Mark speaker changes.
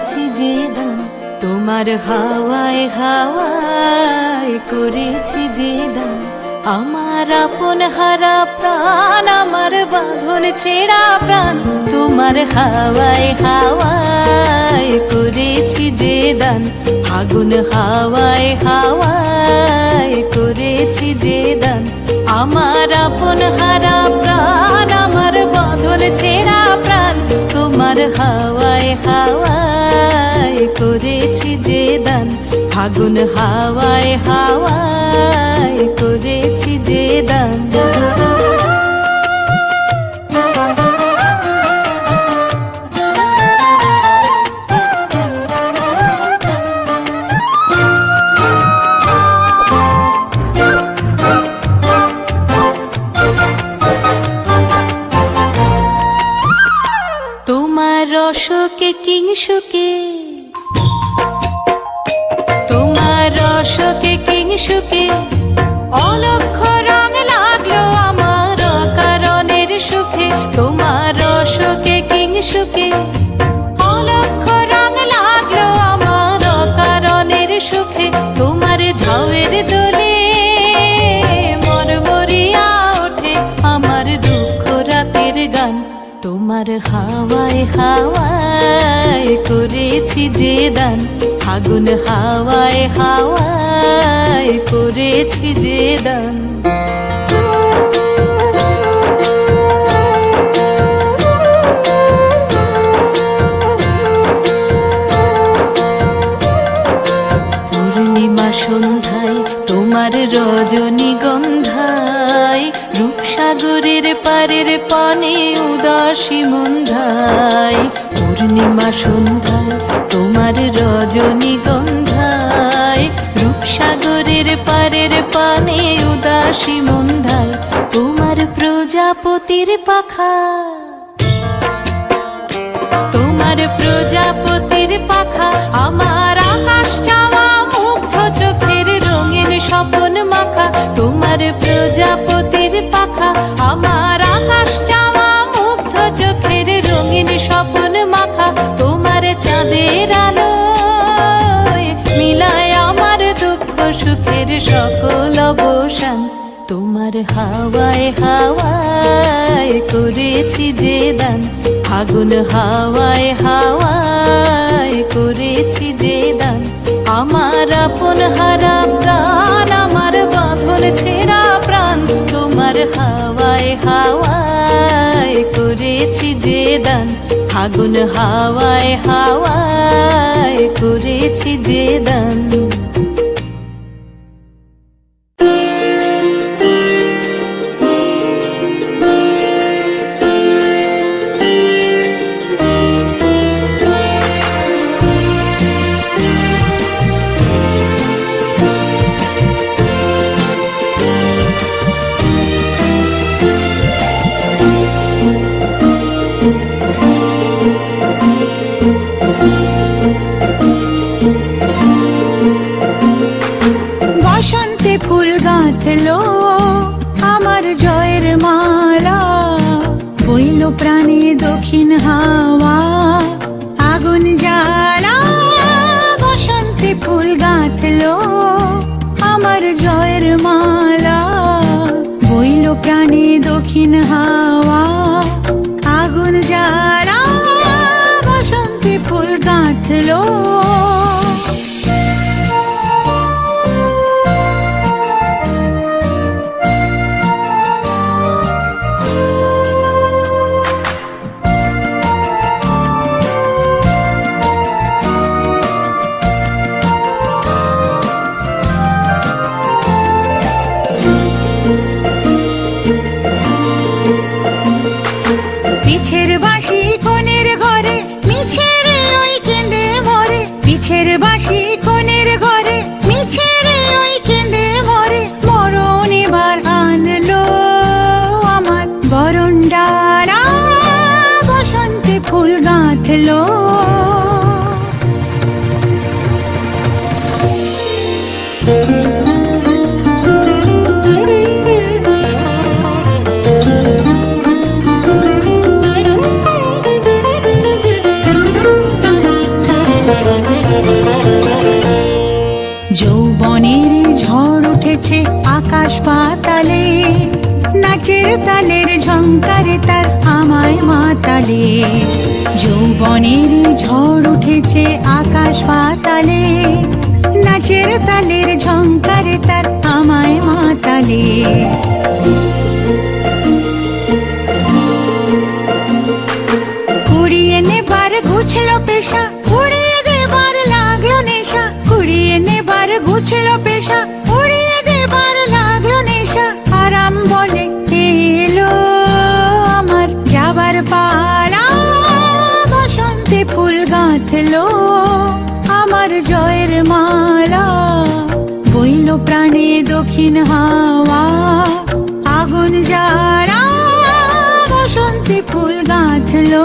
Speaker 1: করেছি যে দান, তোমার হাওয়ায় হাওয়ায় করেছি যে দান। আমার আপন হারা প্রাণ, আমার বাঁধন ছেঁড়া প্রাণ, তোমার হাওয়ায় হাওয়ায় করেছি যে দান। ফাগুন হাওয়ায় হাওয়ায় করেছি যে দান। আমার আপন হারা প্রাণ, আমার বাঁধন ছেঁড়া প্রাণ, তোমার হাওয়ায় হাওয়ায় করেছি যে দান। ফাগুন হাওয়ায় হাওয়ায় করেছি যে দান। তোমার রসকে কিংসুকে, তোমার রসকে কিংসুকে অলক্ষ রং লাগলো আমার কারণের সুখে। তোমার রসকে কিংসুকে অলক্ষ রং লাগলো আমার কারণের সুখে। তোমার ঝাউয়ের দোলে মরমরিয়া ওঠে আমার দুঃখ রাতের গান। তোমার হাওয়ায় হাওয়ায় করেছি যে দান। ফাগুন হাওয়ায় হাওয়ায় করেছি যে দান। পূর্ণিমা সন্ধ্যায় তোমার রজনীগন্ধায়, রূপসাগরের পারের পানে উদাসী মন্ধায়। পূর্ণিমা সন্ধ্যায় তোমার রজনীগন্ধায়, রূপসাগরের পারের পানে উদাসী মন্ধায়। তোমার প্রজাপতির পাখা, তোমার প্রজাপতির পাখা আমার আকাশ চাওয়া মুগ্ধ চোখের রঙিন স্বপন মাখা। তোমার প্রজাপতির পাখা আমার আকাশ চাওয়া মুগ্ধ চোখের রঙিন স্বপন মাখা। তোমার চাঁদের আলোয় মিলায় আমার দুঃখ সুখের সকল অবসান। তোমার হাওয়ায় হাওয়ায় করেছি যে দান। ফাগুন হাওয়ায় হাওয়ায় করেছি যে দান। আমার আপন হারা প্রাণ, আমার বাঁধন ছেঁড়া প্রাণ, তোমার হাওয়ায় হাওয়ায় করেছি যে দান। ফাগুন হাওয়ায় হাওয়ায় করেছি যে দান।
Speaker 2: ফুল গাঁথলো আমার জয়ের মালা, বইল প্রাণে দক্ষিণ হাওয়া আগুন জ্বালা। বসন্তে ফুল গাঁথলো আমার জয়ের মালা, বইল প্রাণে দক্ষিণ হাওয়া আগুন জ্বালা। বসন্তে ফুল গাঁথলো পিছের বাঁশি কোণের ঘরে মিছে রে ওই কেঁদে মরে। পিছের বাঁশি কোণের ঘরে মিছে রে ওই কেঁদে মরে। মরণ এবার আনলো আমার বরণ ডালা, বসন্তে ফুল গাঁথলো। যৌবনের ঝড় উঠেছে আকাশ পাতালে, নাচের তালের ঝংকারে তার আমায় মাতালে। যৌবনের ঝড় উঠেছে আকাশ পাতালে, নাচের তালের ঝংকারে তার আমায় মাতালে। কুড়িয়ে নেবার ঘুছলো পেশা, উড়িয়ে দেবার লাগলো নেশা। কুড়িয়ে নেবার ঘুছলো পেশা, উড়িয়ে দেবার লাগলো নেশা। আরাম বলে এলো আমার যাবার পালা, বসন্তে ফুল গাঁথলো আমার জয়ের মালা। বইল প্রাণে দক্ষিণ হাওয়া, আগুন জ্বালা বসন্তে ফুল গাঁথলো